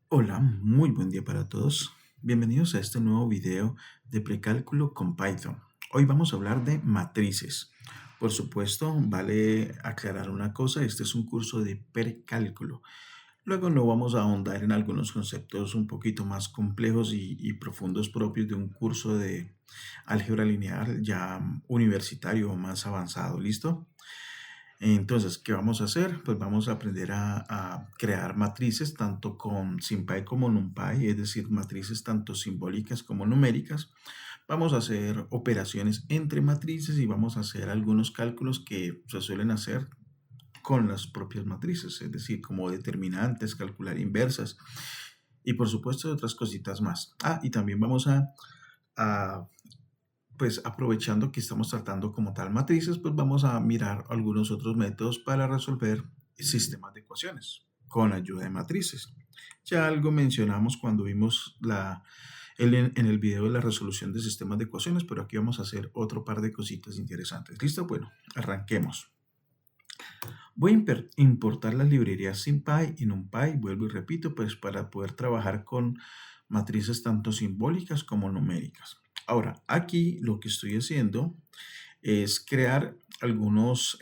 Hola, muy buen día para todos. Bienvenidos a este nuevo video de precálculo con Python. Hoy vamos a hablar de matrices. Por supuesto, vale aclarar una cosa, este es un curso de precálculo. Luego no vamos a ahondar en algunos conceptos un poquito más complejos y profundos propios de un curso de álgebra lineal ya universitario o más avanzado. ¿Listo? Entonces, ¿qué vamos a hacer? Pues vamos a aprender a crear matrices tanto con SymPy como NumPy, es decir, matrices tanto simbólicas como numéricas. Vamos a hacer operaciones entre matrices y vamos a hacer algunos cálculos que se suelen hacer con las propias matrices, es decir, como determinantes, calcular inversas y por supuesto otras cositas más. Y también vamos a pues aprovechando que estamos tratando como tal matrices, pues vamos a mirar algunos otros métodos para resolver sistemas de ecuaciones con ayuda de matrices. Ya algo mencionamos cuando vimos en el video de la resolución de sistemas de ecuaciones, pero aquí vamos a hacer otro par de cositas interesantes. ¿Listo? Bueno, arranquemos. Voy a importar las librerías SymPy y NumPy, vuelvo y repito, pues para poder trabajar con matrices tanto simbólicas como numéricas. Ahora, aquí lo que estoy haciendo es crear algunas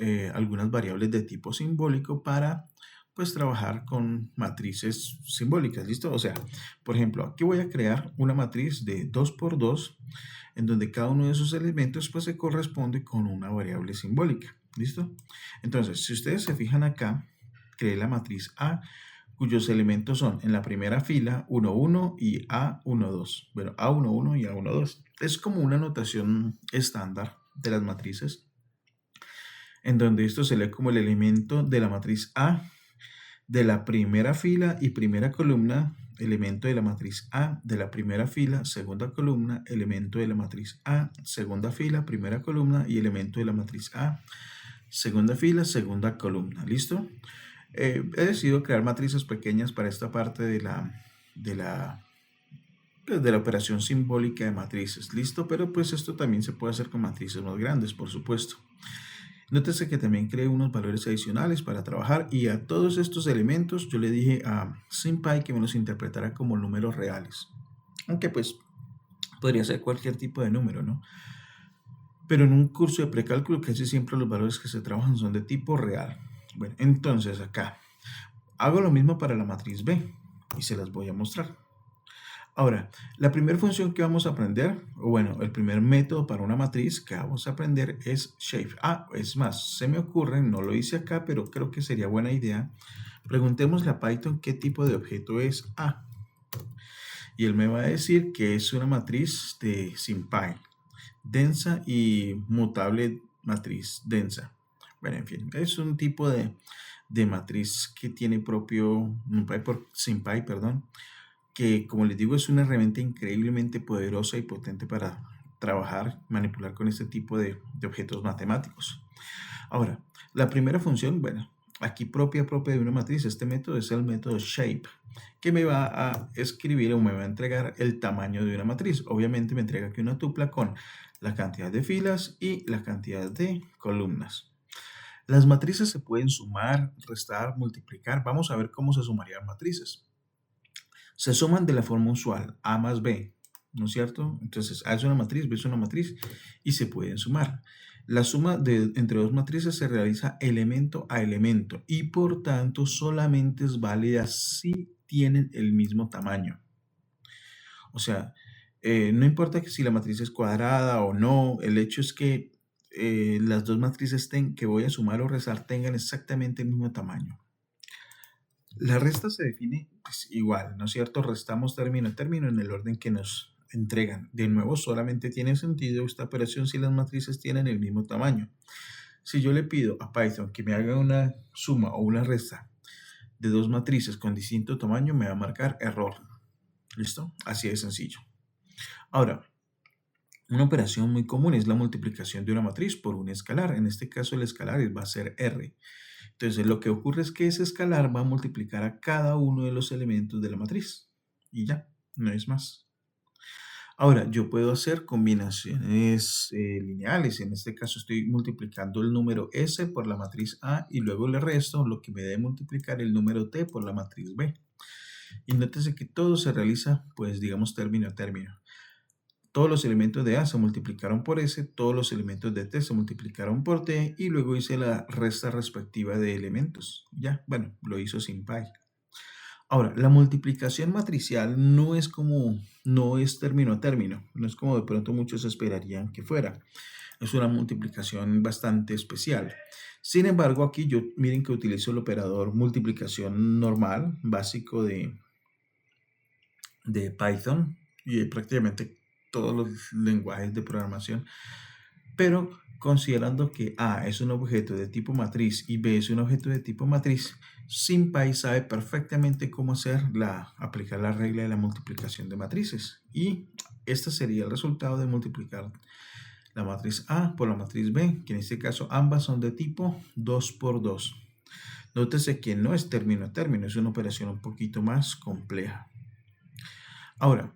variables de tipo simbólico para pues trabajar con matrices simbólicas, ¿listo? O sea, por ejemplo, aquí voy a crear una matriz de 2 por 2 en donde cada uno de esos elementos pues se corresponde con una variable simbólica, ¿listo? Entonces, si ustedes se fijan acá, creé la matriz A, cuyos elementos son en la primera fila 1, 1 y A, 1, 2. Bueno, A, 1, 1 y A, 1, 2. Es como una notación estándar de las matrices, en donde esto se lee como el elemento de la matriz A de la primera fila y primera columna, elemento de la matriz A de la primera fila, segunda columna, elemento de la matriz A, segunda fila, primera columna y elemento de la matriz A, segunda fila, segunda columna. ¿Listo? He decidido crear matrices pequeñas para esta parte de la, de la operación simbólica de matrices. ¿Listo? Pero pues esto también se puede hacer con matrices más grandes, por supuesto. Nótese que también creé unos valores adicionales para trabajar y a todos estos elementos yo le dije a SymPy que me los interpretara como números reales. Aunque pues podría ser cualquier tipo de número, ¿no? Pero en un curso de precálculo casi siempre los valores que se trabajan son de tipo real. Bueno, entonces acá hago lo mismo para la matriz B y se las voy a mostrar. Ahora, la primera función que vamos a aprender, o bueno, el primer método para una matriz que vamos a aprender es shape. Es más, se me ocurre, no lo hice acá, pero creo que sería buena idea. Preguntémosle a Python qué tipo de objeto es A. Y él me va a decir que es una matriz de SymPy, densa y mutable matriz densa. Bueno, en fin, es un tipo de matriz que tiene propio SymPy, perdón, que como les digo es una herramienta increíblemente poderosa y potente para trabajar, manipular con este tipo de objetos matemáticos. Ahora, la primera función, bueno, aquí propia de una matriz, este método es el método shape, que me va a escribir o me va a entregar el tamaño de una matriz. Obviamente me entrega aquí una tupla con la cantidad de filas y la cantidad de columnas. Las matrices se pueden sumar, restar, multiplicar. Vamos a ver cómo se sumarían matrices. Se suman de la forma usual, A más B, ¿no es cierto? Entonces, A es una matriz, B es una matriz y se pueden sumar. La suma entre dos matrices se realiza elemento a elemento y por tanto solamente es válida si tienen el mismo tamaño. O sea, no importa que si la matriz es cuadrada o no, el hecho es que las dos matrices que voy a sumar o restar tengan exactamente el mismo tamaño. La resta se define pues, igual, ¿no es cierto? Restamos término a término en el orden que nos entregan. De nuevo, solamente tiene sentido esta operación si las matrices tienen el mismo tamaño. Si yo le pido a Python que me haga una suma o una resta de dos matrices con distinto tamaño, me va a marcar error. ¿Listo? Así de sencillo. Ahora, una operación muy común es la multiplicación de una matriz por un escalar. En este caso, el escalar va a ser R. Entonces, lo que ocurre es que ese escalar va a multiplicar a cada uno de los elementos de la matriz. Y ya, no es más. Ahora, yo puedo hacer combinaciones lineales. En este caso, estoy multiplicando el número S por la matriz A y luego le resto lo que me debe multiplicar el número T por la matriz B. Y nótese que todo se realiza, pues digamos, término a término. Todos los elementos de A se multiplicaron por S, todos los elementos de T se multiplicaron por T y luego hice la resta respectiva de elementos. Ya, bueno, lo hizo sin pi. Ahora, la multiplicación matricial no es término a término, no es como de pronto muchos esperarían que fuera. Es una multiplicación bastante especial. Sin embargo, aquí miren que utilizo el operador multiplicación normal, básico de Python y prácticamente todos los lenguajes de programación, pero considerando que A es un objeto de tipo matriz y B es un objeto de tipo matriz, SymPy sabe perfectamente cómo aplicar la regla de la multiplicación de matrices. Y este sería el resultado de multiplicar la matriz A por la matriz B, que en este caso ambas son de tipo 2 por 2. Nótese que no es término a término, es una operación un poquito más compleja. Ahora,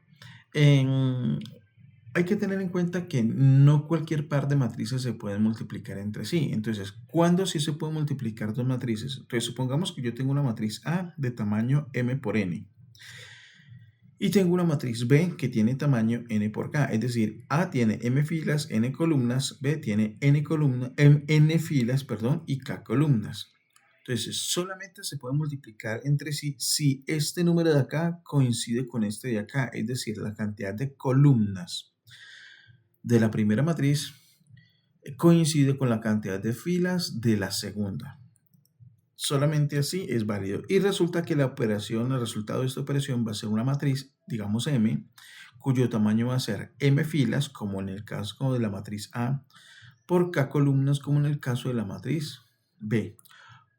hay que tener en cuenta que no cualquier par de matrices se pueden multiplicar entre sí. Entonces, ¿cuándo sí se pueden multiplicar dos matrices? Entonces, supongamos que yo tengo una matriz A de tamaño m por n. Y tengo una matriz B que tiene tamaño n por k. Es decir, A tiene m filas, n columnas, B tiene n filas, y k columnas. Entonces, solamente se puede multiplicar entre sí si este número de acá coincide con este de acá. Es decir, la cantidad de columnas de la primera matriz coincide con la cantidad de filas de la segunda. Solamente así es válido. Y resulta que el resultado de esta operación va a ser una matriz, digamos M, cuyo tamaño va a ser M filas, como en el caso de la matriz A, por K columnas, como en el caso de la matriz B.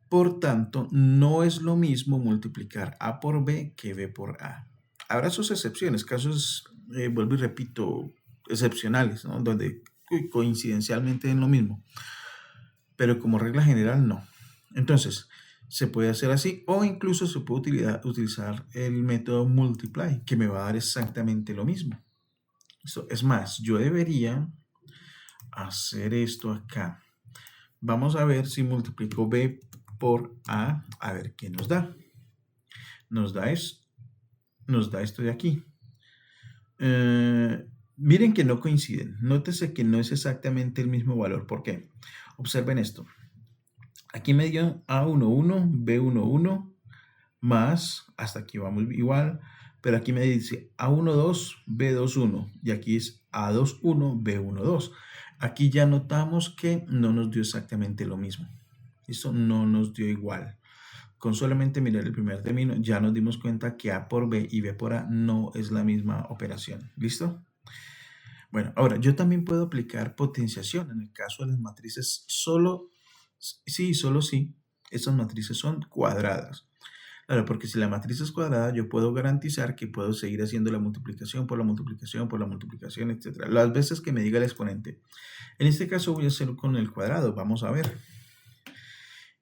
Por tanto, no es lo mismo multiplicar A por B que B por A. Habrá sus excepciones, casos, vuelvo y repito, excepcionales, ¿no? Donde coincidencialmente es lo mismo. Pero como regla general, no. Entonces, se puede hacer así o incluso se puede utilizar el método multiply, que me va a dar exactamente lo mismo. Es más, yo debería hacer esto acá. Vamos a ver si multiplico B por A ver qué nos da. Nos da esto de aquí. Miren que no coinciden. Nótese que no es exactamente el mismo valor. ¿Por qué? Observen esto. Aquí me dio A11, B11, más, hasta aquí vamos igual, pero aquí me dice A12, B21, y aquí es A21, B12. Aquí ya notamos que no nos dio exactamente lo mismo. Esto no nos dio igual. Con solamente mirar el primer término ya nos dimos cuenta que A por B y B por A no es la misma operación. ¿Listo? Bueno, ahora yo también puedo aplicar potenciación en el caso de las matrices solo si estas matrices son cuadradas. Claro, porque si la matriz es cuadrada, yo puedo garantizar que puedo seguir haciendo la multiplicación por la multiplicación por la multiplicación, etc. Las veces que me diga el exponente. En este caso voy a hacer con el cuadrado, vamos a ver.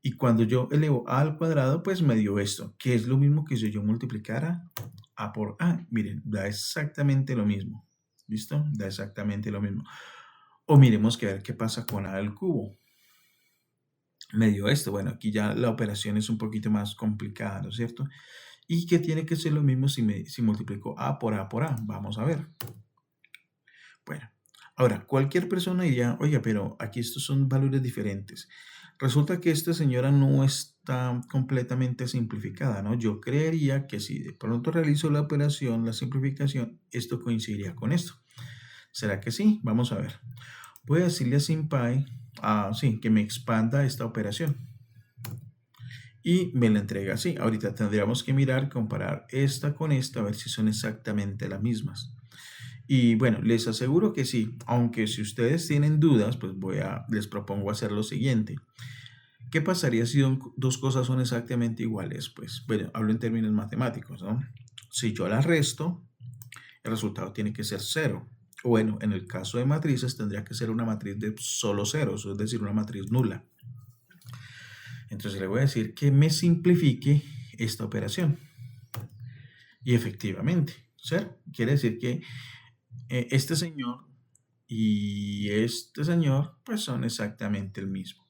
Y cuando yo elevo a al cuadrado, pues me dio esto, que es lo mismo que si yo multiplicara a por a. Miren, da exactamente lo mismo. ¿Listo? Da exactamente lo mismo. O miremos que a ver qué pasa con a al cubo. Me dio esto. Bueno, aquí ya la operación es un poquito más complicada, ¿no es cierto? Y que tiene que ser lo mismo si multiplico a por a por a. Vamos a ver. Bueno, ahora, cualquier persona diría, oiga, pero aquí estos son valores diferentes. Resulta que esta señora no está completamente simplificada, ¿no? Yo creería que si de pronto realizo la operación, la simplificación, esto coincidiría con esto. ¿Será que sí? Vamos a ver. Voy a decirle a SymPy, sí, que me expanda esta operación. Y me la entrega así. Ahorita tendríamos que mirar, comparar esta con esta, a ver si son exactamente las mismas. Y bueno, les aseguro que sí, aunque si ustedes tienen dudas, pues les propongo hacer lo siguiente. ¿Qué pasaría si dos cosas son exactamente iguales? Pues bueno, hablo en términos matemáticos, ¿no? Si yo las resto, el resultado tiene que ser 0. Bueno, en el caso de matrices tendría que ser una matriz de solo ceros, es decir, una matriz nula. Entonces le voy a decir que me simplifique esta operación. Y efectivamente, ¿cierto? Quiere decir que este señor y este señor pues son exactamente el mismo.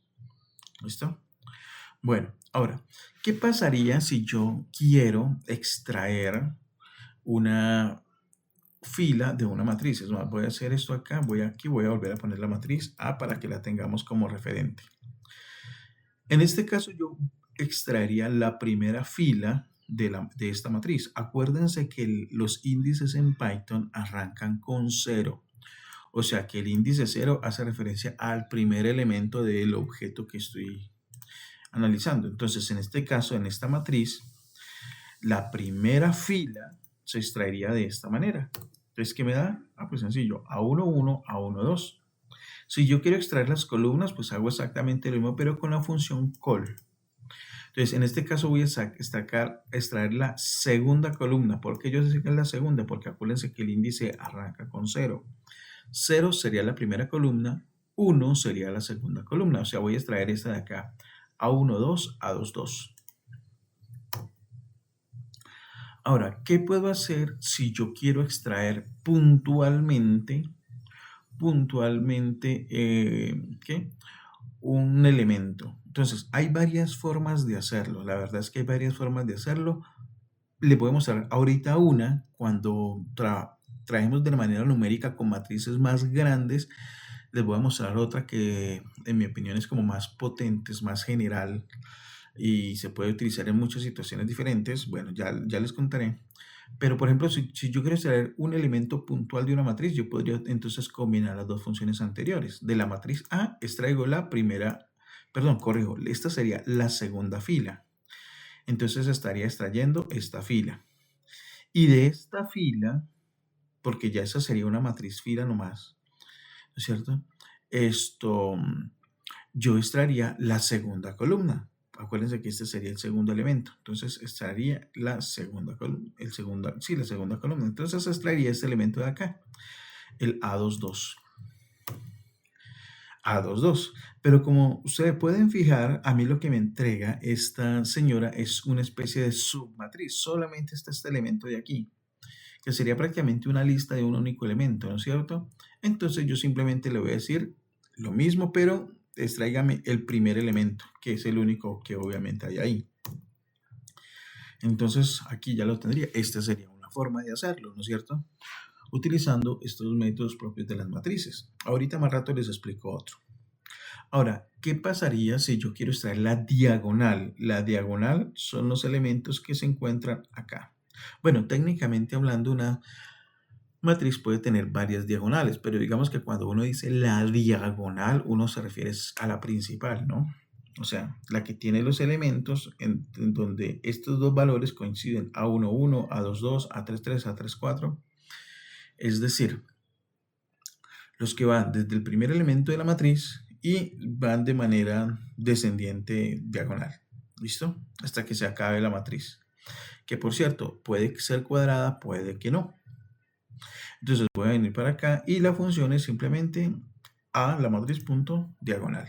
¿Listo? Bueno, Ahora, ¿qué pasaría si yo quiero extraer una fila de una matriz? Es más, voy a hacer esto acá, voy aquí, voy a volver a poner la matriz A para que la tengamos como referente. En este caso yo extraería la primera fila de esta matriz. Acuérdense que los índices en Python arrancan con 0. O sea que el índice 0 hace referencia al primer elemento del objeto que estoy analizando. Entonces, en este caso, en esta matriz, la primera fila se extraería de esta manera. Entonces, ¿qué me da? Pues sencillo, A11, A12. Si yo quiero extraer las columnas, pues hago exactamente lo mismo, pero con la función call. Entonces, en este caso voy a extraer la segunda columna. ¿Por qué yo sé que es la segunda? Porque acuérdense que el índice arranca con 0. 0 sería la primera columna, 1 sería la segunda columna. O sea, voy a extraer esta de acá, A12, A22. Ahora, ¿qué puedo hacer si yo quiero extraer puntualmente, ¿qué? Un elemento? Entonces, hay varias formas de hacerlo. La verdad es que hay varias formas de hacerlo. Le podemos dar ahorita una cuando traemos de la manera numérica con matrices más grandes. Les voy a mostrar otra que en mi opinión es como más potente, es más general y se puede utilizar en muchas situaciones diferentes. Bueno, ya les contaré. Pero, por ejemplo, si yo quiero extraer un elemento puntual de una matriz, yo podría entonces combinar las dos funciones anteriores. De la matriz A extraigo la primera, perdón, corrijo, esta sería la segunda fila. Entonces estaría extrayendo esta fila. Y de esta fila, porque ya esa sería una matriz fila nomás, ¿no es cierto? Yo extraería la segunda columna. Acuérdense que este sería el segundo elemento. Entonces extraería la segunda columna, la segunda columna. Entonces extraería este elemento de acá, el A22. A22. Pero como ustedes pueden fijar, a mí lo que me entrega esta señora es una especie de submatriz. Solamente está este elemento de aquí, que sería prácticamente una lista de un único elemento, ¿no es cierto? Entonces yo simplemente le voy a decir lo mismo, pero extráigame el primer elemento, que es el único que obviamente hay ahí. Entonces aquí ya lo tendría. Esta sería una forma de hacerlo, ¿no es cierto? Utilizando estos métodos propios de las matrices. Ahorita más rato les explico otro. Ahora, ¿qué pasaría si yo quiero extraer la diagonal? La diagonal son los elementos que se encuentran acá. Bueno, técnicamente hablando, una matriz puede tener varias diagonales, pero digamos que cuando uno dice la diagonal, uno se refiere a la principal, ¿no? O sea, la que tiene los elementos en donde estos dos valores coinciden, A11, A22, A33, A34. Es decir, los que van desde el primer elemento de la matriz y van de manera descendiente diagonal. ¿Listo? Hasta que se acabe la matriz. Que por cierto, puede ser cuadrada, puede que no. Entonces voy a venir para acá y la función es simplemente a la matriz punto diagonal.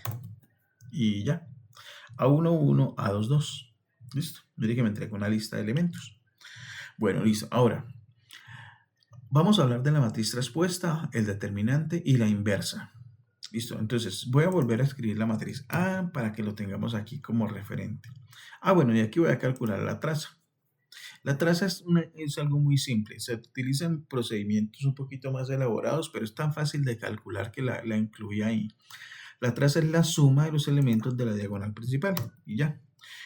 Y ya. A11, A22. ¿Listo? Mire que me entrega una lista de elementos. Bueno, listo. Ahora, vamos a hablar de la matriz traspuesta, el determinante y la inversa. Listo. Entonces voy a volver a escribir la matriz A para que lo tengamos aquí como referente. Bueno, y aquí voy a calcular la traza. La traza es algo muy simple. Se utilizan procedimientos un poquito más elaborados, pero es tan fácil de calcular que la incluí ahí. La traza es la suma de los elementos de la diagonal principal y ya.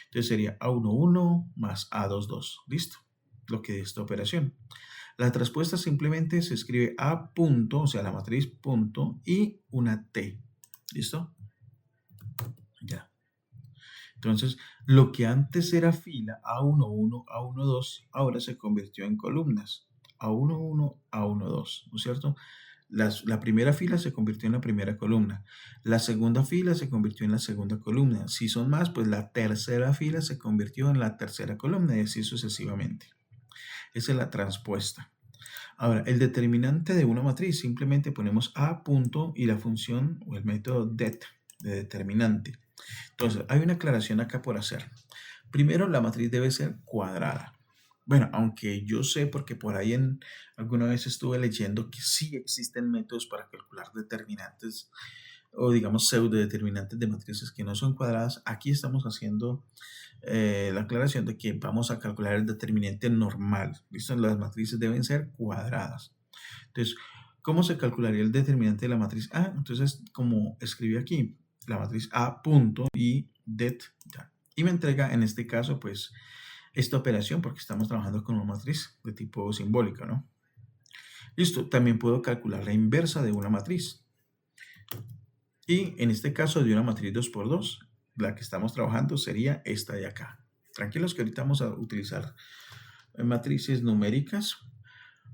Entonces sería A11 más A22. Listo. Lo que es esta operación. La traspuesta simplemente se escribe A punto, o sea, la matriz punto y una T. ¿Listo? Ya. Entonces, lo que antes era fila A11, A12, ahora se convirtió en columnas. A11, A12, ¿no es cierto? La primera fila se convirtió en la primera columna. La segunda fila se convirtió en la segunda columna. Si son más, pues la tercera fila se convirtió en la tercera columna y así sucesivamente. Esa es la transpuesta. Ahora, el determinante de una matriz, simplemente ponemos A punto y la función o el método det de determinante. Entonces, hay una aclaración acá por hacer. Primero, la matriz debe ser cuadrada. Bueno, aunque yo sé porque por ahí alguna vez estuve leyendo que sí existen métodos para calcular determinantes o digamos pseudo determinantes de matrices que no son cuadradas, aquí estamos haciendo la aclaración de que vamos a calcular el determinante normal. ¿Listo? Las matrices deben ser cuadradas. Entonces, ¿cómo se calcularía el determinante de la matriz A? Entonces, como escribí aquí, la matriz A punto y det, ya. Y me entrega en este caso, pues, esta operación porque estamos trabajando con una matriz de tipo simbólica, ¿no? Listo, también puedo calcular la inversa de una matriz. Y en este caso de una matriz 2 por 2, la que estamos trabajando sería esta de acá. Tranquilos que ahorita vamos a utilizar matrices numéricas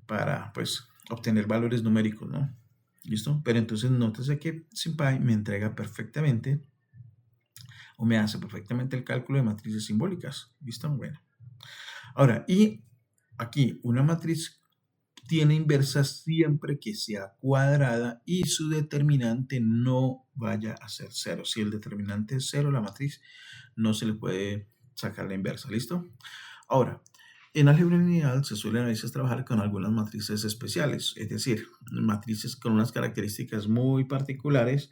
para, pues, obtener valores numéricos, ¿no? ¿Listo? Pero entonces nótese que SymPy me entrega perfectamente o me hace perfectamente el cálculo de matrices simbólicas. ¿Listo? Bueno. Ahora, y aquí una matriz tiene inversa siempre que sea cuadrada y su determinante no vaya a ser cero. Si el determinante es cero, la matriz no se le puede sacar la inversa. ¿Listo? Ahora, en álgebra lineal se suelen a veces trabajar con algunas matrices especiales, es decir, matrices con unas características muy particulares.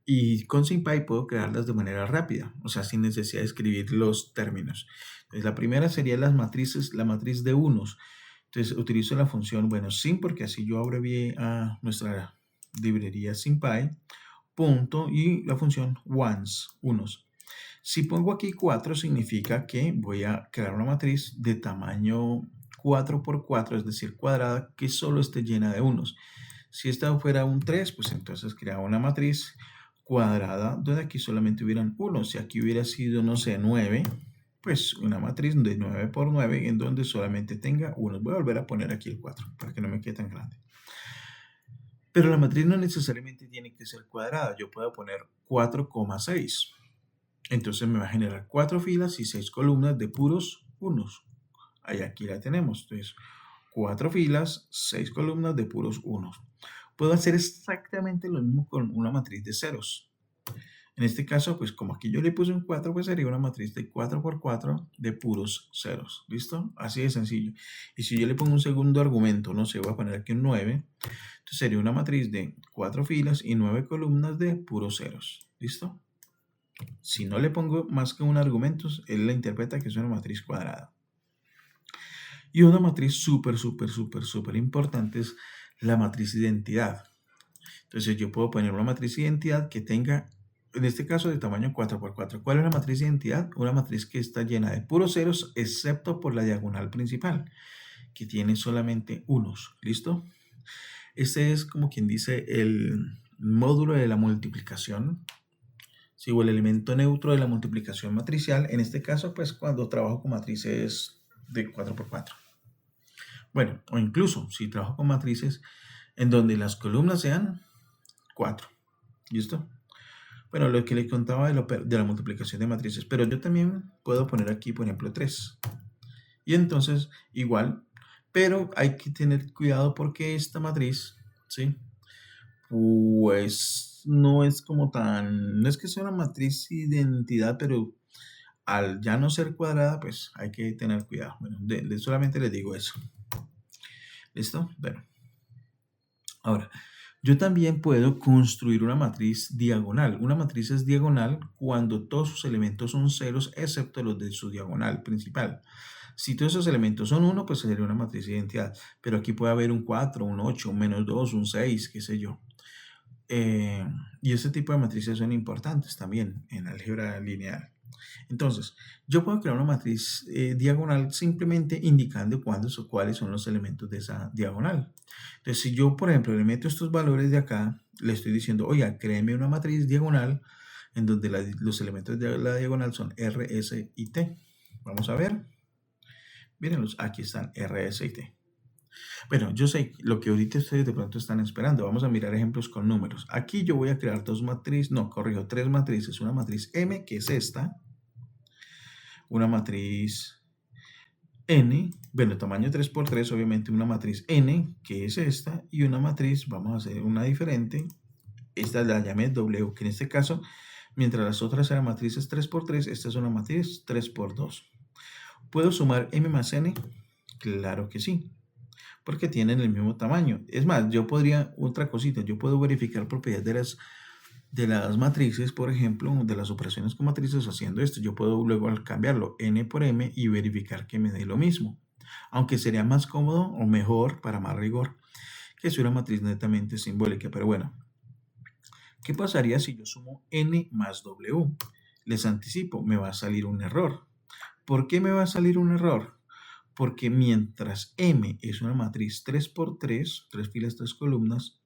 Y con SymPy puedo crearlas de manera rápida, o sea, sin necesidad de escribir los términos. Entonces, la primera sería las matrices, la matriz de unos. Entonces, utilizo la función, bueno, sim, porque así yo abrevié a nuestra librería SymPy, punto, y la función ones, unos. Si pongo aquí 4, significa que voy a crear una matriz de tamaño 4 por 4, es decir, cuadrada, que solo esté llena de unos. Si esta fuera un 3, pues entonces creaba una matriz cuadrada donde aquí solamente hubieran unos. Si aquí hubiera sido, no sé, 9, pues una matriz de 9 por 9 en donde solamente tenga unos. Voy a volver a poner aquí el 4 para que no me quede tan grande. Pero la matriz no necesariamente tiene que ser cuadrada. Yo puedo poner 4,6. Entonces me va a generar 4 filas y 6 columnas de puros unos. Ahí aquí la tenemos. Entonces, 4 filas, 6 columnas de puros unos. Puedo hacer exactamente lo mismo con una matriz de ceros. En este caso, pues como aquí yo le puse un 4, pues sería una matriz de 4 por 4 de puros ceros. ¿Listo? Así de sencillo. Y si yo le pongo un segundo argumento, no sé, voy a poner aquí un 9, entonces sería una matriz de 4 filas y 9 columnas de puros ceros. ¿Listo? Si no le pongo más que un argumento, él la interpreta que es una matriz cuadrada. Y una matriz súper importante es la matriz identidad. Entonces yo puedo poner una matriz identidad que tenga, en este caso, de tamaño 4 por 4. ¿Cuál es la matriz identidad? Una matriz que está llena de puros ceros, excepto por la diagonal principal, que tiene solamente unos. ¿Listo? Este es como quien dice el módulo de la multiplicación. Sí, o el elemento neutro de la multiplicación matricial, en este caso, pues cuando trabajo con matrices de 4 por 4. Bueno, o incluso si trabajo con matrices en donde las columnas sean 4. ¿Listo? Bueno, lo que les contaba de la multiplicación de matrices, pero yo también puedo poner aquí, por ejemplo, 3. Y entonces, igual, pero hay que tener cuidado porque esta matriz, ¿sí? Pues no es como tan, no es que sea una matriz identidad, pero al ya no ser cuadrada, pues hay que tener cuidado. Bueno, solamente les digo eso. ¿Listo? Bueno. Ahora, yo también puedo construir una matriz diagonal. Una matriz es diagonal cuando todos sus elementos son ceros, excepto los de su diagonal principal. Si todos esos elementos son 1, pues sería una matriz de identidad. Pero aquí puede haber un 4, un 8, un -2, un 6, qué sé yo. Y ese tipo de matrices son importantes también en álgebra lineal. Entonces, yo puedo crear una matriz diagonal simplemente indicando cuáles son los elementos de esa diagonal. Entonces, si yo, por ejemplo, le meto estos valores de acá, le estoy diciendo, oiga, créeme una matriz diagonal en donde los elementos de la diagonal son R, S y T. Vamos a ver. Mírenlos, aquí están R, S y T. Bueno, yo sé lo que ahorita ustedes de pronto están esperando. Vamos a mirar ejemplos con números. Aquí yo voy a crear tres matrices. Una matriz M, que es esta. Una matriz N, bueno, tamaño 3 por 3, obviamente una matriz N, que es esta, y una matriz, vamos a hacer una diferente. Esta la llamé W, que en este caso, mientras las otras eran matrices 3 por 3, esta es una matriz 3 por 2. ¿Puedo sumar M más N? Claro que sí. porque tienen el mismo tamaño. Es más, yo podría, otra cosita, yo puedo verificar propiedades de las matrices, por ejemplo, de las operaciones con matrices haciendo esto. Yo puedo luego al cambiarlo n por m y verificar que me dé lo mismo. Aunque sería más cómodo o mejor, para más rigor, que si una matriz netamente simbólica. Pero bueno, ¿qué pasaría si yo sumo n más w? Les anticipo, me va a salir un error. ¿Por qué me va a salir un error? Porque mientras M es una matriz 3 por 3, 3 filas, 3 columnas,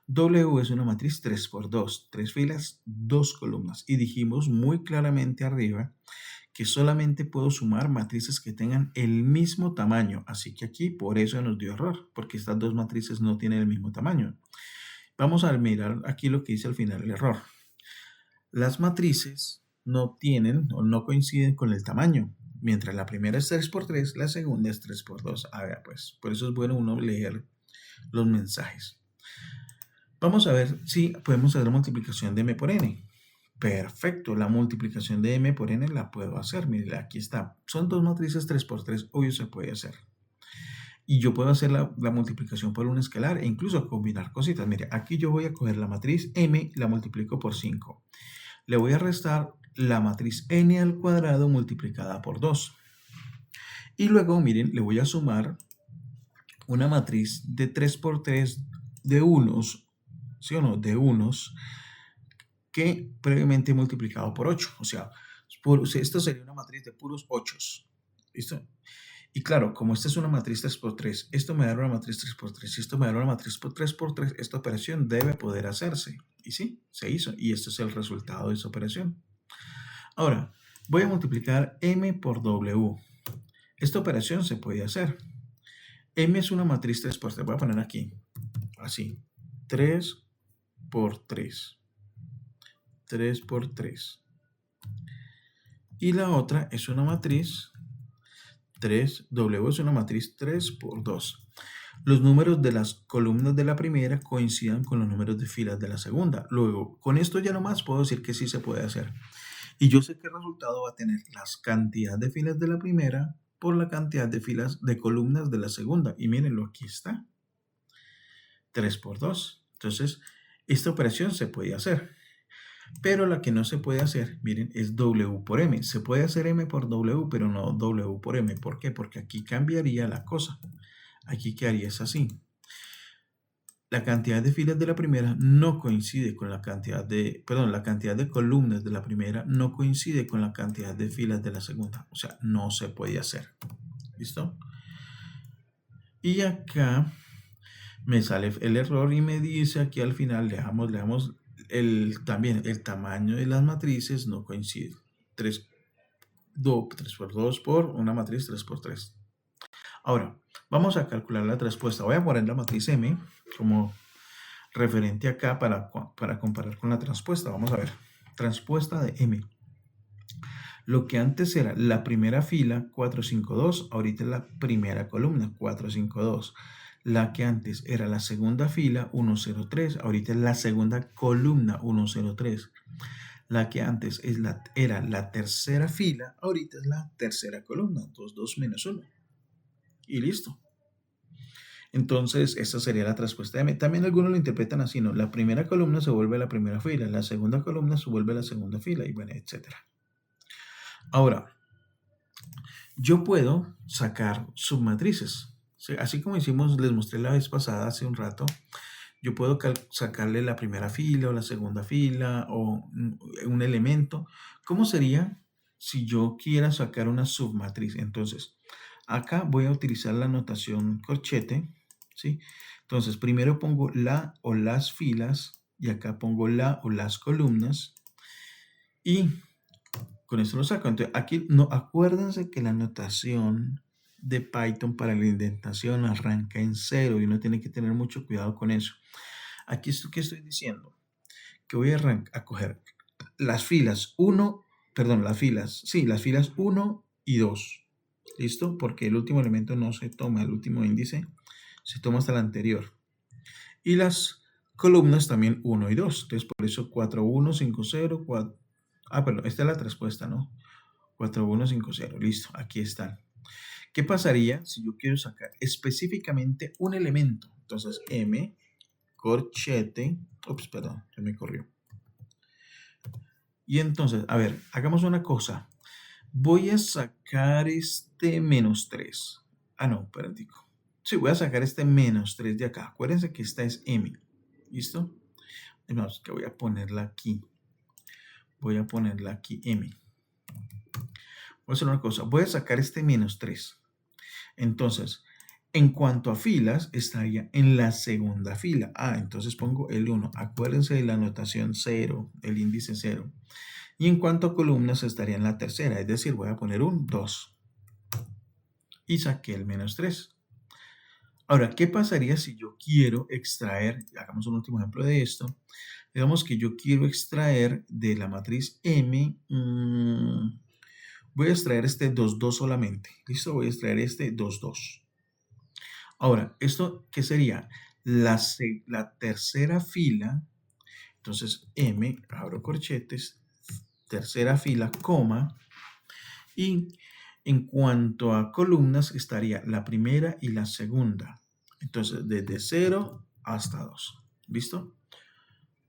W es una matriz 3 por 2, 3 filas, 2 columnas. Y dijimos muy claramente arriba que solamente puedo sumar matrices que tengan el mismo tamaño. Así que aquí por eso nos dio error, porque estas dos matrices no tienen el mismo tamaño. Vamos a mirar aquí lo que dice al final el error. Las matrices no tienen o no coinciden con el tamaño. Mientras la primera es 3 por 3, la segunda es 3 por 2. A ver, pues, por eso es bueno uno leer los mensajes. Vamos a ver si podemos hacer la multiplicación de m por n. Perfecto, la multiplicación de m por n la puedo hacer. Mire, aquí está. Son dos matrices 3 por 3, obvio se puede hacer. Y yo puedo hacer la multiplicación por un escalar e incluso combinar cositas. Mire, aquí yo voy a coger la matriz m, la multiplico por 5. Le voy a restar la matriz n al cuadrado multiplicada por 2. Y luego, miren, le voy a sumar una matriz de 3 por 3 de unos, ¿sí o no? De unos que previamente he multiplicado por 8. O sea, esto sería una matriz de puros 8. ¿Listo? Y claro, como esta es una matriz 3 por 3, esto me da una matriz 3 por 3, y esto me da una matriz 3 por 3, esta operación debe poder hacerse. Y sí, se hizo. Y este es el resultado de esa operación. Ahora, voy a multiplicar m por w. Esta operación se puede hacer. M es una matriz 3 por 3. Voy a poner aquí, así, 3 por 3. 3 por 3. Y la otra es una matriz 3, W es una matriz 3 por 2. Los números de las columnas de la primera coincidan con los números de filas de la segunda. Luego, con esto ya nomás puedo decir que sí se puede hacer. Y yo sé que el resultado va a tener las cantidades de filas de la primera por la cantidad de filas de columnas de la segunda. Y mírenlo, aquí está. 3 por 2. Entonces, esta operación se puede hacer. Pero la que no se puede hacer, miren, es W por M. Se puede hacer M por W, pero no W por M. ¿Por qué? Porque aquí cambiaría la cosa. Aquí quedaría es así. La cantidad de filas de la primera no coincide con la cantidad de, perdón, la cantidad de columnas de la primera no coincide con la cantidad de filas de la segunda. O sea, no se puede hacer. ¿Listo? Y acá me sale el error y me dice aquí al final, leamos también el tamaño de las matrices no coincide. 3 por 2 por una matriz 3 por 3. Ahora, vamos a calcular la respuesta. Voy a poner la matriz M como referente acá para comparar con la transpuesta. Vamos a ver. Transpuesta de M. Lo que antes era la primera fila 4, 5, 2, ahorita es la primera columna 4, 5, 2. La que antes era la segunda fila 1, 0, 3, ahorita es la segunda columna 1, 0, 3. La que antes era la tercera fila, ahorita es la tercera columna, 2, 2 menos 1. Y listo. Entonces, esta sería la respuesta de M. También algunos lo interpretan así, ¿no? La primera columna se vuelve la primera fila, la segunda columna se vuelve la segunda fila, y bueno, etc. Ahora, yo puedo sacar submatrices. Así como hicimos, les mostré la vez pasada, hace un rato, yo puedo sacarle la primera fila o la segunda fila o un elemento. ¿Cómo sería si yo quiera sacar una submatriz? Entonces, acá voy a utilizar la notación corchete, ¿sí? Entonces, primero pongo la o las filas y acá pongo la o las columnas y con esto lo saco. Entonces, aquí no, acuérdense que la notación de Python para la indentación arranca en 0 y uno tiene que tener mucho cuidado con eso. Aquí esto que estoy diciendo, que voy a coger las filas 1, perdón, las filas 1 y 2. ¿Listo? Porque el último elemento no se toma, el último índice se toma hasta el anterior. Y las columnas también 1 y 2. Entonces, por eso 4, 1, 5, 0, 4. Perdón, esta es la respuesta, ¿no? 4, 1, 5, 0. Listo, aquí están. ¿Qué pasaría si yo quiero sacar específicamente un elemento? Entonces, M, corchete, ups, perdón, se me corrió. Y entonces, a ver, hagamos una cosa. Voy a sacar este menos 3. Ah, no, espérate. Sí, voy a sacar este menos 3 de acá. Acuérdense que esta es M. ¿Listo? Además, que voy a ponerla aquí. Voy a ponerla aquí M. Voy a hacer una cosa. Voy a sacar este menos 3. Entonces, en cuanto a filas, estaría en la segunda fila. Ah, entonces pongo el 1. Acuérdense de la notación 0, el índice 0. Y en cuanto a columnas, estaría en la tercera. Es decir, voy a poner un 2. Y saqué el menos 3. Ahora, ¿qué pasaría si yo quiero extraer, hagamos un último ejemplo de esto, digamos que yo quiero extraer de la matriz M, voy a extraer este 2, 2 solamente, ¿listo? Voy a extraer este 2, 2. Ahora, ¿esto qué sería? La tercera fila, entonces M, abro corchetes, tercera fila, coma, y en cuanto a columnas estaría la primera y la segunda. Entonces, desde 0 hasta 2. ¿Listo?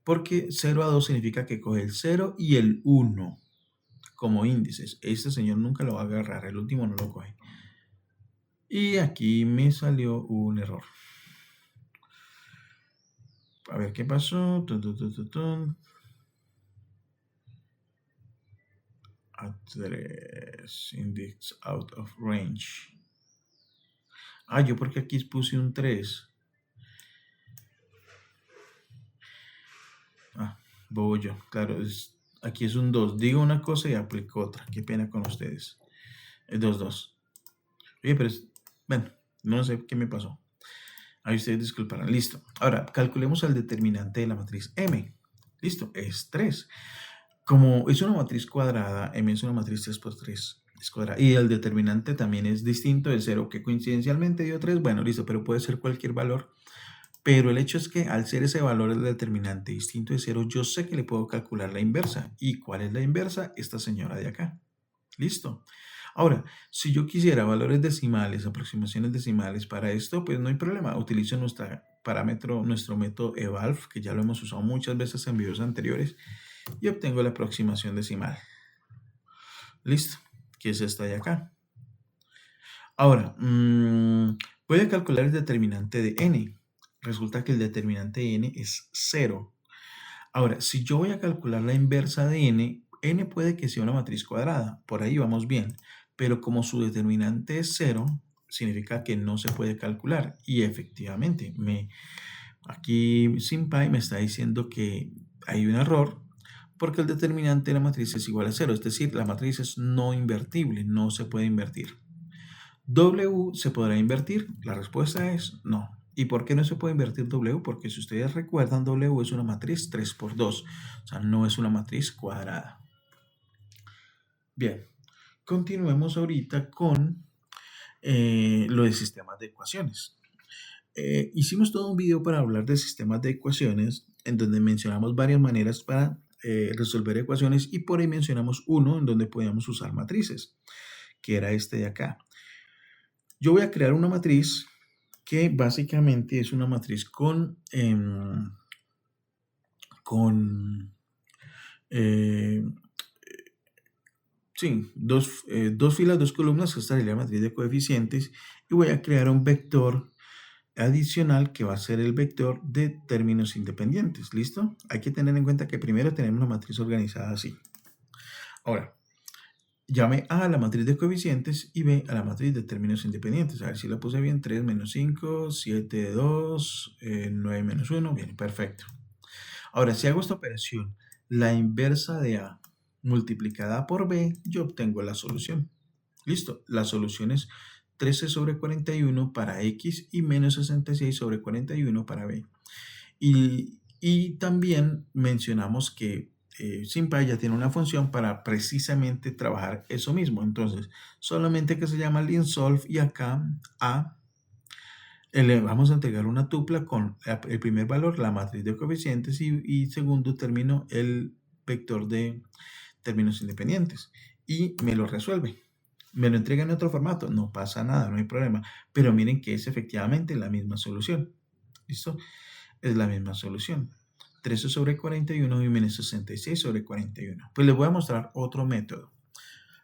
Porque 0 a 2 significa que coge el 0 y el 1 como índices. Este señor nunca lo va a agarrar, el último no lo coge. Y aquí me salió un error. A ver qué pasó. Address index out of range. Ah, yo porque aquí puse un 3. Ah, bobo yo. Claro, aquí es un 2. Digo una cosa y aplico otra. Qué pena con ustedes. Es 2, 2. Oye, pero bueno, no sé qué me pasó. Ahí ustedes disculparán. Listo. Ahora, calculemos el determinante de la matriz M. Listo, es 3. Como es una matriz cuadrada, M es una matriz 3 por 3. Es cuadrada. Y el determinante también es distinto de 0, que coincidencialmente dio 3. Bueno, listo, pero puede ser cualquier valor. Pero el hecho es que al ser ese valor el determinante distinto de 0, yo sé que le puedo calcular la inversa. ¿Y cuál es la inversa? Esta señora de acá. Listo. Ahora, si yo quisiera valores decimales, aproximaciones decimales para esto, pues no hay problema. Utilizo nuestro método evalv, que ya lo hemos usado muchas veces en videos anteriores, y obtengo la aproximación decimal. Listo, que es esta de acá. Ahora, voy a calcular el determinante de n. Resulta que el determinante de n es 0. Ahora, si yo voy a calcular la inversa de n puede que sea una matriz cuadrada, por ahí vamos bien, pero como su determinante es 0, significa que no se puede calcular. Y efectivamente, aquí SymPy me está diciendo que hay un error, porque el determinante de la matriz es igual a 0, es decir, la matriz es no invertible, no se puede invertir. ¿W se podrá invertir? La respuesta es no. ¿Y por qué no se puede invertir W? Porque si ustedes recuerdan, W es una matriz 3 por 2, o sea, no es una matriz cuadrada. Bien, continuemos ahorita con lo de sistemas de ecuaciones. Hicimos todo un video para hablar de sistemas de ecuaciones, en donde mencionamos varias maneras para resolver ecuaciones, y por ahí mencionamos uno en donde podíamos usar matrices, que era este de acá. Yo voy a crear una matriz que básicamente es una matriz con dos filas, dos columnas. Esta sería la matriz de coeficientes, y voy a crear un vector adicional que va a ser el vector de términos independientes. ¿Listo? Hay que tener en cuenta que primero tenemos la matriz organizada así. Ahora, llame A a la matriz de coeficientes y B a la matriz de términos independientes. A ver si la puse bien. 3 menos 5, 7, 2, 9 menos 1. Bien, perfecto. Ahora, si hago esta operación, la inversa de A multiplicada por B, yo obtengo la solución. Listo. La solución es 13 sobre 41 para X y menos 66 sobre 41 para B. Y también mencionamos que SymPy ya tiene una función para precisamente trabajar eso mismo. Entonces, solamente que se llama linsolve, y acá A le vamos a entregar una tupla con el primer valor, la matriz de coeficientes, y segundo término, el vector de términos independientes. Y me lo resuelve. Me lo entrega en otro formato, no pasa nada, no hay problema. Pero miren que es efectivamente la misma solución. ¿Listo? Es la misma solución. 13 sobre 41 y menos 66 sobre 41. Pues les voy a mostrar otro método.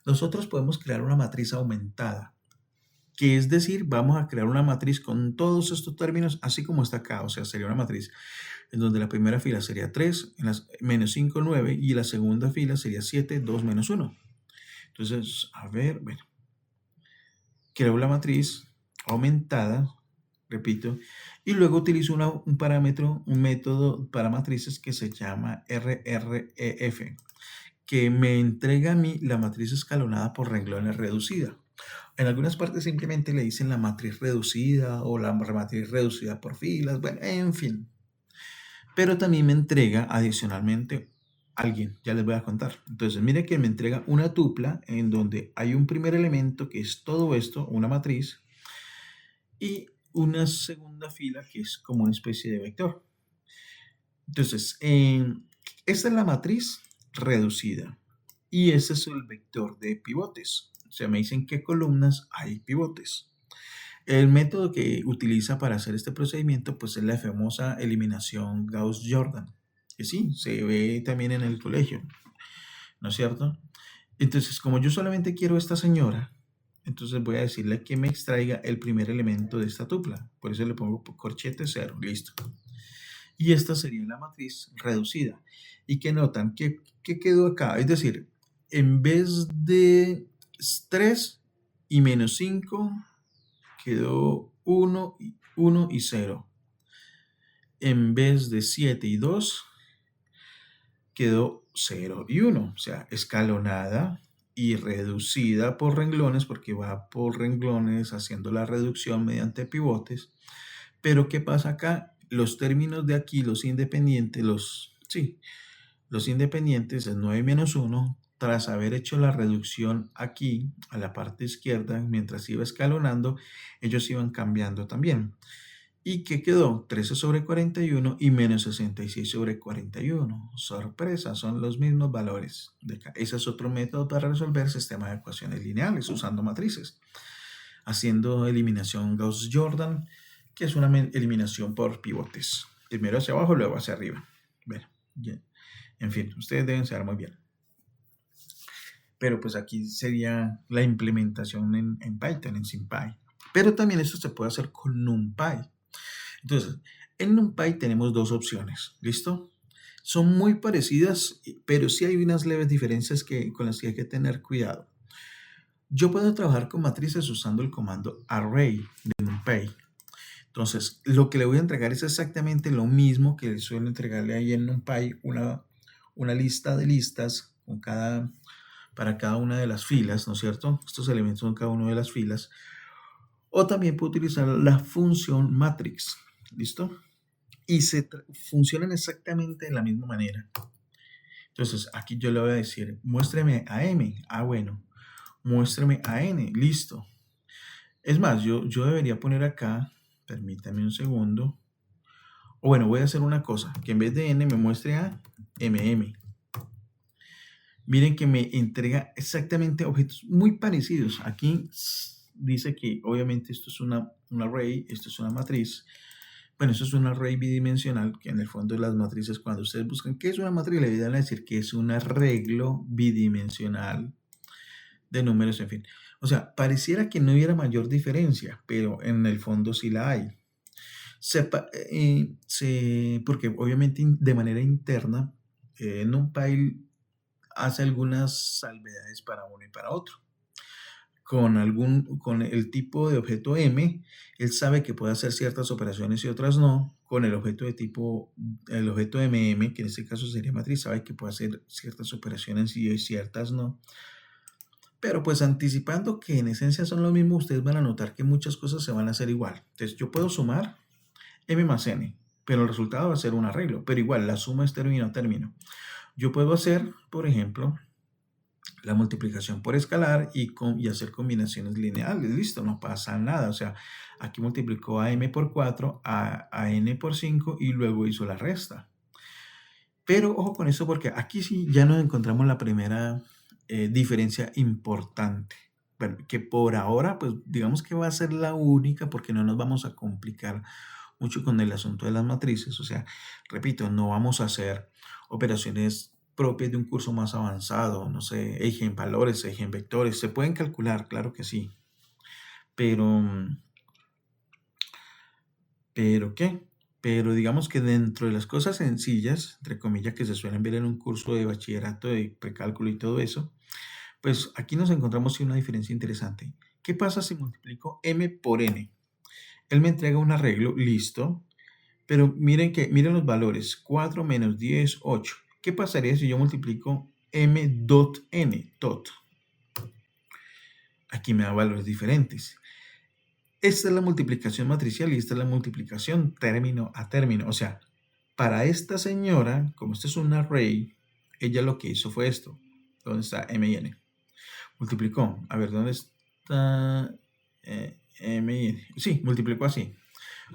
Nosotros podemos crear una matriz aumentada, que es decir, vamos a crear una matriz con todos estos términos, así como está acá. O sea, sería una matriz en donde la primera fila sería 3, menos 5, 9, y la segunda fila sería 7, 2, menos 1. Entonces, a ver, bueno, creo la matriz aumentada, repito, y luego utilizo un parámetro, un método para matrices que se llama RREF, que me entrega a mí la matriz escalonada por renglones reducida. En algunas partes simplemente le dicen la matriz reducida o la matriz reducida por filas, bueno, en fin. Pero también me entrega adicionalmente alguien, ya les voy a contar. Entonces, mire que me entrega una tupla en donde hay un primer elemento que es todo esto, una matriz, y una segunda fila que es como una especie de vector. Entonces, esta es la matriz reducida y ese es el vector de pivotes. O sea, me dicen qué columnas hay pivotes. El método que utiliza para hacer este procedimiento pues es la famosa eliminación Gauss-Jordan, que sí, se ve también en el colegio, ¿no es cierto? Entonces, como yo solamente quiero esta señora, entonces voy a decirle que me extraiga el primer elemento de esta tupla. Por eso le pongo corchete 0, listo. Y esta sería la matriz reducida. ¿Y qué notan? ¿Qué quedó acá? Es decir, en vez de 3 y menos 5, quedó 1 y 0. En vez de 7 y 2, quedó 0 y 1. O sea, escalonada y reducida por renglones, porque va por renglones haciendo la reducción mediante pivotes. Pero ¿qué pasa acá? Los términos de aquí, los independientes, los independientes, el 9 menos 1, tras haber hecho la reducción aquí a la parte izquierda, mientras iba escalonando, ellos iban cambiando también. ¿Y qué quedó? 13 sobre 41 y menos 66 sobre 41. Sorpresa, son los mismos valores. Ese es otro método para resolver sistemas de ecuaciones lineales usando matrices, haciendo eliminación Gauss-Jordan, que es una eliminación por pivotes. Primero hacia abajo, luego hacia arriba. Bueno, en fin, ustedes deben saber muy bien. Pero pues aquí sería la implementación en Python, en SymPy. Pero también esto se puede hacer con NumPy. Entonces, en NumPy tenemos dos opciones, ¿listo? Son muy parecidas, pero sí hay unas leves diferencias con las que hay que tener cuidado. Yo puedo trabajar con matrices usando el comando array de NumPy. Entonces, lo que le voy a entregar es exactamente lo mismo que suelo entregarle ahí en NumPy, una lista de listas para cada una de las filas, ¿no es cierto? Estos elementos son cada una de las filas. O también puedo utilizar la función matrix, ¿listo? Y funcionan exactamente de la misma manera. Entonces, aquí yo le voy a decir, muéstreme a M. Ah, bueno. Muéstreme a N. Listo. Es más, yo debería poner acá, permítame un segundo. O bueno, voy a hacer una cosa, que en vez de N me muestre a MM. Miren que me entrega exactamente objetos muy parecidos. Aquí dice que obviamente esto es un array, esto es una matriz. Bueno, eso es un array bidimensional, que en el fondo de las matrices, cuando ustedes buscan qué es una matriz, le van a decir que es un arreglo bidimensional de números, en fin. O sea, pareciera que no hubiera mayor diferencia, pero en el fondo sí la hay. Porque obviamente de manera interna, NumPy hace algunas salvedades para uno y para otro. Con el tipo de objeto M, él sabe que puede hacer ciertas operaciones y otras no. Con el objeto el objeto MM, que en este caso sería matriz, sabe que puede hacer ciertas operaciones y ciertas no. Pero pues anticipando que en esencia son lo mismo, ustedes van a notar que muchas cosas se van a hacer igual. Entonces yo puedo sumar M más N, pero el resultado va a ser un arreglo. Pero igual, la suma es término a término. Yo puedo hacer, por ejemplo, la multiplicación por escalar y hacer combinaciones lineales. Listo, no pasa nada. O sea, aquí multiplicó a m por 4, a n por 5 y luego hizo la resta. Pero ojo con eso porque aquí sí ya nos encontramos la primera diferencia importante. bueno, que por ahora, pues digamos que va a ser la única porque no nos vamos a complicar mucho con el asunto de las matrices. O sea, repito, no vamos a hacer operaciones propias de un curso más avanzado, no sé, eigenvalores, eigenvectores. Se pueden calcular, claro que sí, pero, ¿pero qué? Pero digamos que dentro de las cosas sencillas, entre comillas, que se suelen ver en un curso de bachillerato de precálculo y todo eso, pues aquí nos encontramos con una diferencia interesante. ¿Qué pasa si multiplico m por n? Él me entrega un arreglo, listo, pero miren los valores, 4 menos 10, 8. ¿Qué pasaría si yo multiplico m dot n? Dot. Aquí me da valores diferentes. Esta es la multiplicación matricial y esta es la multiplicación término a término. O sea, para esta señora, como este es un array, ella lo que hizo fue esto. ¿Dónde está m y n? Multiplicó. A ver, ¿dónde está m y n? Sí, multiplicó así.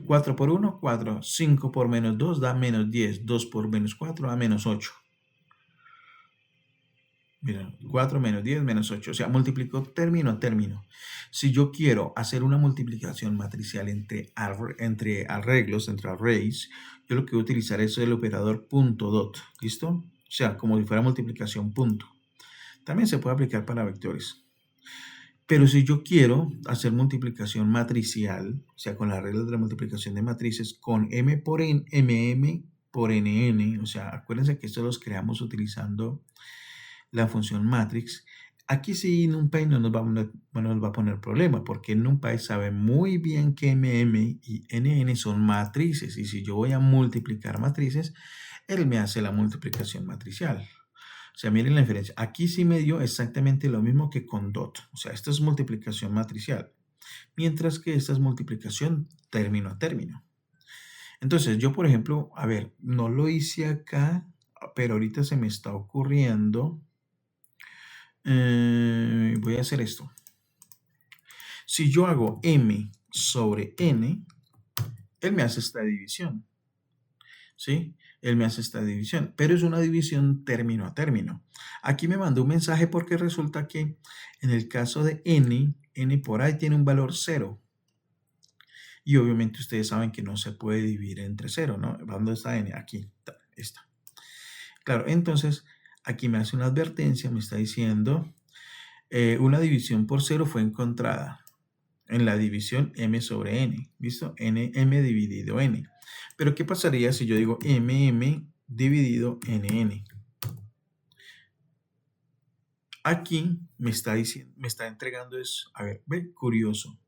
4 por 1, 4. 5 por menos 2 da menos 10. 2 por menos 4 da menos 8. Mira, 4 menos 10 menos 8. O sea, multiplicó término a término. Si yo quiero hacer una multiplicación matricial entre arreglos, entre arrays, yo lo que voy a utilizar es el operador punto dot. ¿Listo? O sea, como si fuera multiplicación punto. También se puede aplicar para vectores. Pero si yo quiero hacer multiplicación matricial, o sea, con las reglas de la multiplicación de matrices, con m por n, mm por nn, o sea, acuérdense que esto los creamos utilizando la función matrix. Aquí sí NumPy no nos va a poner problema, porque NumPy sabe muy bien que mm y nn son matrices, y si yo voy a multiplicar matrices, él me hace la multiplicación matricial. O sea, miren la diferencia. Aquí sí me dio exactamente lo mismo que con dot. O sea, esto es multiplicación matricial. Mientras que esta es multiplicación término a término. Entonces, yo, por ejemplo, a ver, no lo hice acá, pero ahorita se me está ocurriendo. Voy a hacer esto. Si yo hago m sobre n, él me hace esta división. ¿Sí? Él me hace esta división, pero es una división término a término. Aquí me mandó un mensaje porque resulta que en el caso de n por ahí tiene un valor 0. Y obviamente ustedes saben que no se puede dividir entre 0, ¿no? ¿Dónde está n? Aquí está. Claro, entonces aquí me hace una advertencia, me está diciendo una división por 0 fue encontrada en la división m sobre n, ¿listo? m dividido n. Pero ¿qué pasaría si yo digo mm dividido nn? Aquí me está diciendo, me está entregando eso. A ver, ve, curioso.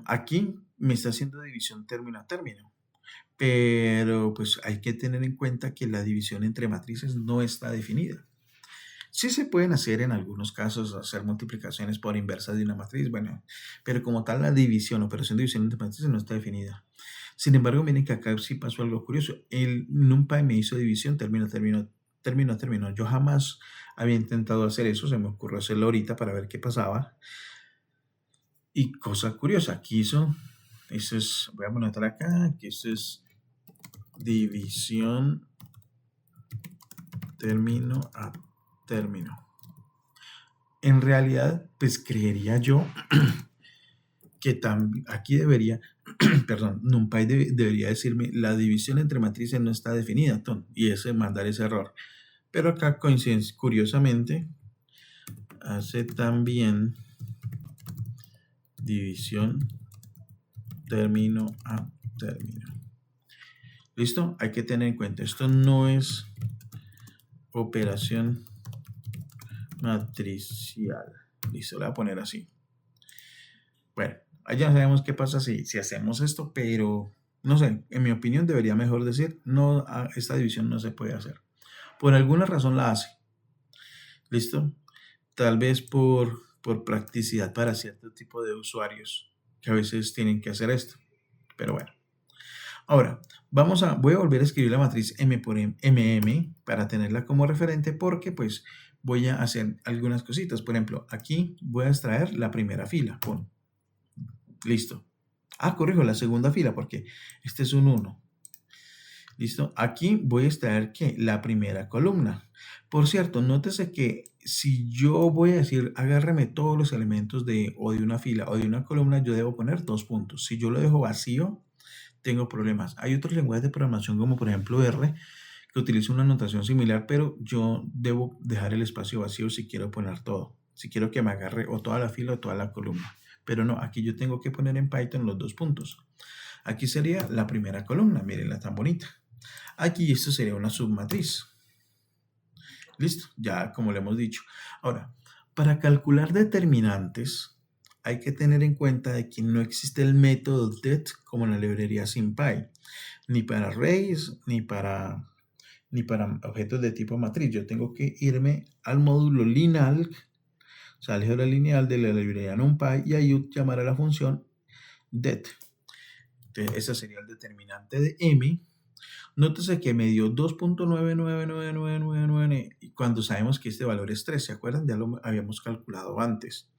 Aquí me está haciendo división término a término. Pero pues hay que tener en cuenta que la división entre matrices no está definida. Sí se pueden hacer en algunos casos, hacer multiplicaciones por inversa de una matriz, bueno, pero como tal la división, operación de división entre matrices no está definida. Sin embargo, miren que acá sí pasó algo curioso. El NumPy me hizo división término a término, término a término. Yo jamás había intentado hacer eso, se me ocurrió hacerlo ahorita para ver qué pasaba. Y cosa curiosa, aquí hizo, eso es, voy a anotar acá, que esto es división término a término. En realidad, pues creería yo que aquí debería, perdón, NumPy debería decirme la división entre matrices no está definida, y ese mandar ese error. Pero acá curiosamente hace también división término a término. ¿Listo? Hay que tener en cuenta, esto no es operación matricial. Listo, lo voy a poner así. Bueno, ya sabemos qué pasa si hacemos esto, pero no sé, en mi opinión debería mejor decir, no, esta división no se puede hacer. Por alguna razón la hace. ¿Listo? Tal vez por practicidad para cierto tipo de usuarios que a veces tienen que hacer esto. Pero bueno. Ahora, voy a volver a escribir la matriz M por MM para tenerla como referente porque pues voy a hacer algunas cositas. Por ejemplo, aquí voy a extraer la primera fila. Pum. Listo. Corrijo la segunda fila porque este es un 1. ¿Listo? Aquí voy a extraer ¿qué? La primera columna. Por cierto, nótese que si yo voy a decir, agárreme todos los elementos o de una fila o de una columna, yo debo poner 2 puntos. Si yo lo dejo vacío, tengo problemas. Hay otros lenguajes de programación como por ejemplo R, que utiliza una notación similar, pero yo debo dejar el espacio vacío si quiero poner todo. Si quiero que me agarre o toda la fila o toda la columna. Pero no, aquí yo tengo que poner en Python los 2 puntos. Aquí sería la primera columna, mírenla tan bonita. Aquí esto sería una submatriz. Listo, ya como le hemos dicho. Ahora, para calcular determinantes, hay que tener en cuenta de que no existe el método det como en la librería SymPy, ni para arrays, ni para objetos de tipo matriz. Yo tengo que irme al módulo lineal, o sea, álgebra lineal de la librería NumPy, y ahí llamar a la función det. Entonces, ese sería el determinante de m. Nótese que me dio 2.999999 cuando sabemos que este valor es 3. ¿Se acuerdan? Ya lo habíamos calculado antes.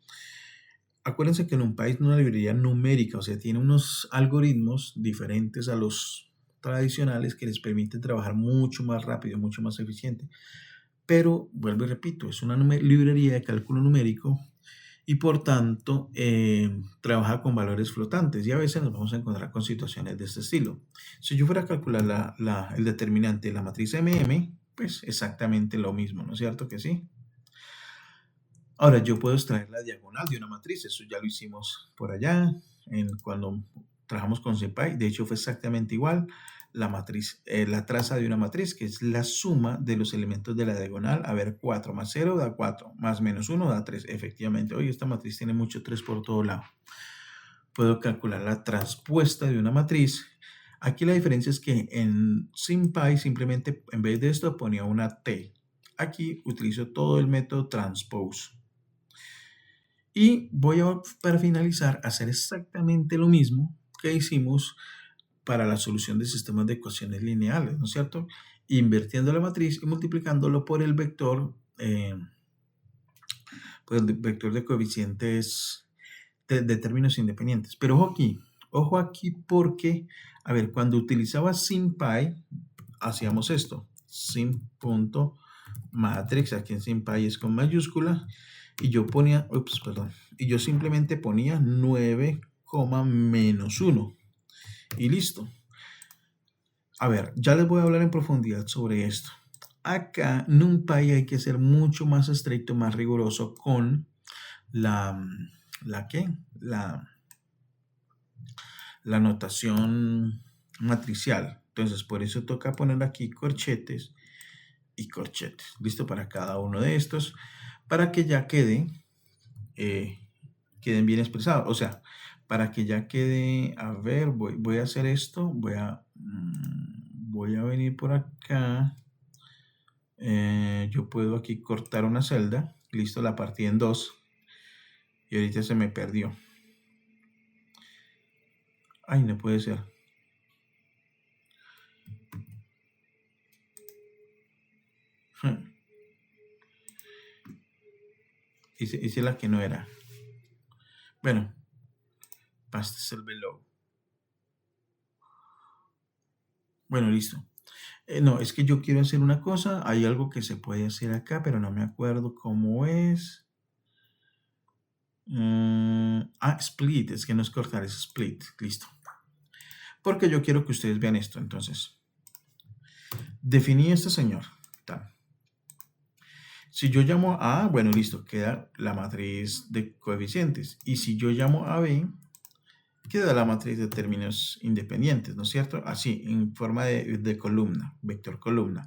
Acuérdense que NumPy es una librería numérica, o sea, tiene unos algoritmos diferentes a los tradicionales que les permiten trabajar mucho más rápido, mucho más eficiente. Pero, vuelvo y repito, es una librería de cálculo numérico y por tanto trabaja con valores flotantes y a veces nos vamos a encontrar con situaciones de este estilo. Si yo fuera a calcular el determinante de la matriz MM, pues exactamente lo mismo, ¿no es cierto que sí? Ahora yo puedo extraer la diagonal de una matriz, eso ya lo hicimos por allá cuando trabajamos con SymPy, de hecho fue exactamente igual. La matriz, la traza de una matriz, que es la suma de los elementos de la diagonal. A ver, 4 más 0 da 4, más menos 1 da 3. Efectivamente, oye, esta matriz tiene mucho 3 por todo lado. Puedo calcular la transpuesta de una matriz. Aquí la diferencia es que en SymPy simplemente en vez de esto ponía una T. Aquí utilizo todo el método transpose. Y voy a, para finalizar, hacer exactamente lo mismo que hicimos para la solución de sistemas de ecuaciones lineales, ¿no es cierto? Invirtiendo la matriz y multiplicándolo por el vector de coeficientes de términos independientes. Pero ojo aquí porque, a ver, cuando utilizaba SymPy, hacíamos esto, sim.matrix, aquí en SymPy es con mayúscula, y yo ponía, y yo simplemente ponía 9, menos 1 y listo. A ver, ya les voy a hablar en profundidad sobre esto. Acá, NumPy hay que ser mucho más estricto, más riguroso con la notación matricial. Entonces, por eso toca poner aquí corchetes y corchetes. Listo para cada uno de estos, para que ya queden bien expresados. O sea, para que ya quede, a ver, voy a hacer esto, voy a venir por acá. Yo puedo aquí cortar una celda. Listo, la partí en 2. Y ahorita se me perdió. Ay, no puede ser. Hice la que no era. Bueno, past cell below. Bueno, listo. No, es que yo quiero hacer una cosa. Hay algo que se puede hacer acá, pero no me acuerdo cómo es. Split. Es que no es cortar, es split. Listo. Porque yo quiero que ustedes vean esto. Entonces, definí este señor. Tal. Si yo llamo a A, bueno, listo, queda la matriz de coeficientes. Y si yo llamo a B, queda la matriz de términos independientes, ¿no es cierto? Así, en forma de columna, vector columna.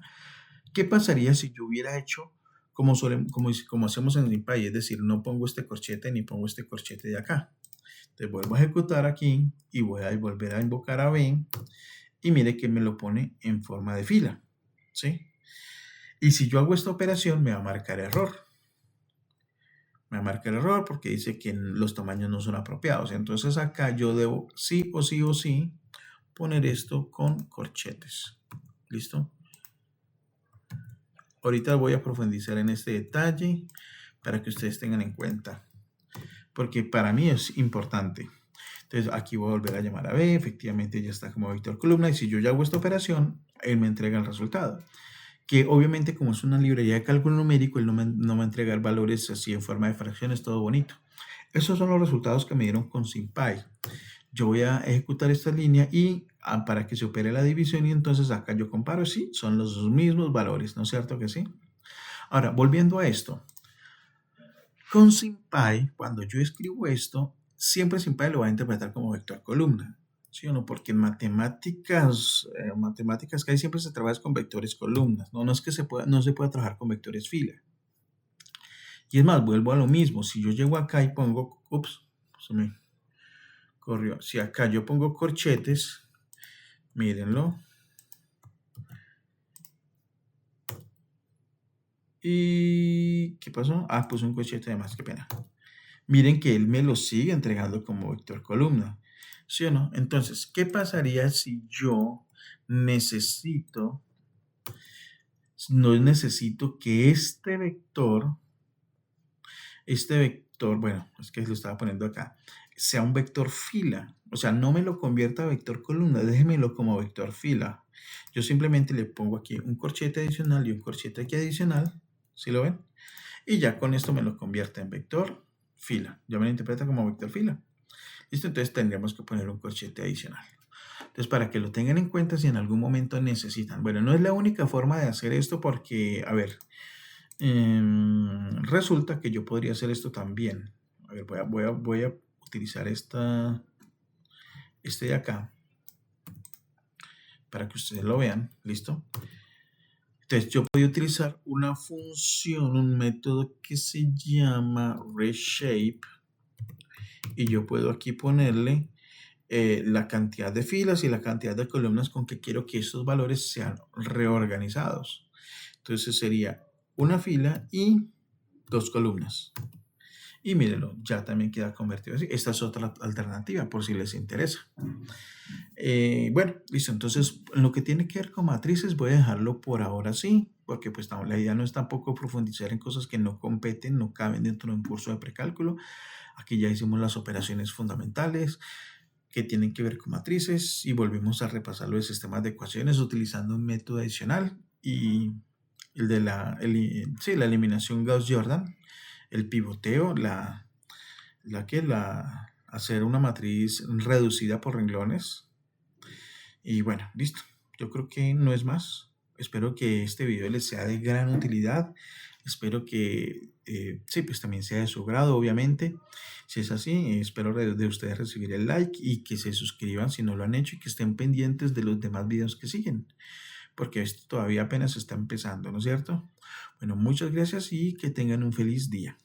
¿Qué pasaría si yo hubiera hecho como hacemos en NumPy? Es decir, no pongo este corchete ni pongo este corchete de acá. Entonces vuelvo a ejecutar aquí y voy a volver a invocar a B. Y mire que me lo pone en forma de fila, ¿sí? Y si yo hago esta operación, me va a marcar error. Me va a marcar error porque dice que los tamaños no son apropiados. Entonces acá yo debo sí o sí poner esto con corchetes. ¿Listo? Ahorita voy a profundizar en este detalle para que ustedes tengan en cuenta. Porque para mí es importante. Entonces aquí voy a volver a llamar a B. Efectivamente ya está como vector columna. Y si yo ya hago esta operación, él me entrega el resultado. Que obviamente como es una librería de cálculo numérico, él no me va a entregar valores así en forma de fracciones, todo bonito. Esos son los resultados que me dieron con SymPy. Yo voy a ejecutar esta línea y para que se opere la división y entonces acá yo comparo, sí, son los mismos valores, ¿no es cierto que sí? Ahora, volviendo a esto, con SymPy, cuando yo escribo esto, siempre SymPy lo va a interpretar como vector columna, ¿sí o no? Porque en matemáticas casi siempre se trabaja con vectores columnas, no es que no se pueda trabajar con vectores fila. Y es más, vuelvo a lo mismo, si yo llego acá y pongo, ups, se me corrió, si acá yo pongo corchetes, mírenlo, y ¿qué pasó? Ah, puse un corchete de más, qué pena. Miren que él me lo sigue entregando como vector columna, ¿sí o no? Entonces, ¿qué pasaría si yo no necesito que este vector, bueno, es que lo estaba poniendo acá, sea un vector fila, o sea, no me lo convierta a vector columna, déjemelo como vector fila. Yo simplemente le pongo aquí un corchete adicional y un corchete aquí adicional, ¿sí lo ven? Y ya con esto me lo convierte en vector fila, ya me lo interpreta como vector fila. ¿Listo? Entonces tendríamos que poner un corchete adicional. Entonces, para que lo tengan en cuenta si en algún momento necesitan. Bueno, no es la única forma de hacer esto porque, a ver, resulta que yo podría hacer esto también. A ver, voy a utilizar este de acá para que ustedes lo vean. ¿Listo? Entonces, yo podría utilizar una función, un método que se llama reshape. Y yo puedo aquí ponerle la cantidad de filas y la cantidad de columnas con que quiero que estos valores sean reorganizados. Entonces sería una fila y 2 columnas. Y mírenlo, ya también queda convertido así. Esta es otra alternativa por si les interesa. Bueno, listo. Entonces, lo que tiene que ver con matrices voy a dejarlo por ahora así, porque pues la idea no es tampoco profundizar en cosas que no competen, no caben dentro de un curso de precálculo. Aquí ya hicimos las operaciones fundamentales que tienen que ver con matrices y volvimos a repasar los sistemas de ecuaciones utilizando un método adicional y el de la eliminación Gauss-Jordan, el pivoteo, hacer una matriz reducida por renglones. Y bueno, listo. Yo creo que no es más. Espero que este video les sea de gran utilidad. Espero que sí, pues también sea de su grado, obviamente. Si es así, espero de ustedes recibir el like y que se suscriban si no lo han hecho y que estén pendientes de los demás videos que siguen, porque esto todavía apenas está empezando, ¿no es cierto? Bueno, muchas gracias y que tengan un feliz día.